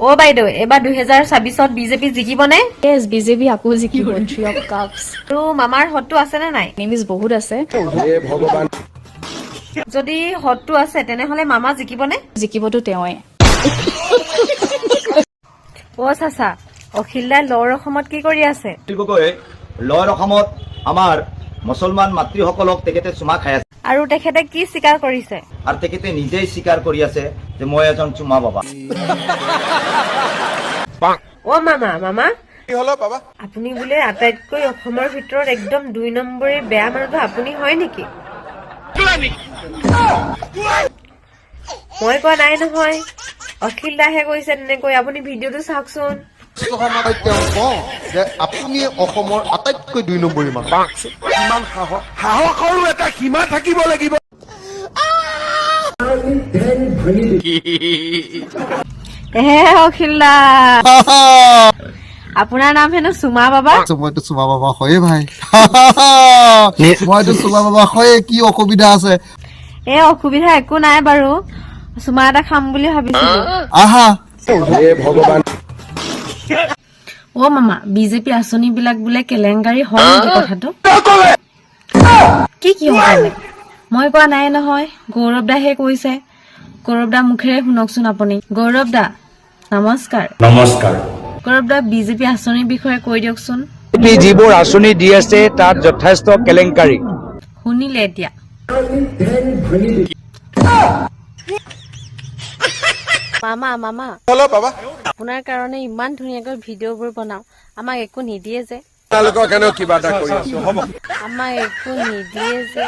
অ বাইদেউ এবাৰ 2026ত BJP জিকিবনে? Yes, BJP আকৌ জিকিব 3 of cups. আৰু মামাৰ হতটো আছে নে নাই? Names বহুত আছে। যদি হতটো আছে তেনেহলে মামা জিকিবনে? জিকিবতো তেওঁৱে। অ চাচা অখিলদাই লৱাৰ অসমত কি কৰি আছে? লৱাৰ অসমত আমাৰ মুছলমান মাতৃসকলক তেখেতে চুমা খাই আছে আৰু তেখেতে কি স্বীকাৰ কৰিছে? আৰু তেখেতে নিজেই স্বীকাৰ কৰি আছে যে মই এজন চুমা বাবা। অ মামা কি হলো বাবা? আপুনি বোলে আটাইতকৈ অসমৰ ভিতৰত একদম 2 নম্বৰী বেয়া মানুহটো আপুনি হয় নেকি? মই কোৱা নাই নহয়, অখিল দাহে কৈছে তেনেকৈ। আপুনি ভিডিঅ'টো চাওকচোন। আপুনি অসমৰ আটাইতকৈ 2 নম্বৰী মানুহ। ইমান সাহসৰো এটা সীমা থাকিব লাগিব। অখিল দা আপোনাৰ নাম হেনো চুমা বাবা? মইতো চুমা বাবা হয়ে ভাই। মইতো চুমা বাবা হয়ে, কি অসুবিধা আছে? অসুবিধা একো নাই বাৰু, চুমা এটা খাম বুলি ভাবিছিলো। আহা ভগৱান অ মামা বিজেপি আঁচনি বিলাক বোলে কেলেংকাৰী হয় নেকি কথাটো? কি হ'লে? মই কোৱা নাই নহয়, গৌৰৱ দাহে কৈছে। গৌৰৱ দা মুখেৰে শুনকচোন আপুনি। গৌৰৱ দা নমস্কাৰ। নমস্কাৰ। গৌৰৱ দা বিজেপি আঁচনিৰ বিষয়ে কৈ দিয়কচোন। যিবোৰ আঁচনি দি আছে তাত যথেষ্ট কেলেংকাৰী। শুনিলে এতিয়া? মামা আপোনাৰ কাৰণে ইমান ধুনীয়াকৈ ভিডিঅ'বোৰ বনাও, আমাক একো নিদিয়ে যে। আপোনালোকৰ কাৰণেও কিবা এটা কৰি আছো, হ'ব? আমাক একো নিদিয়ে যে।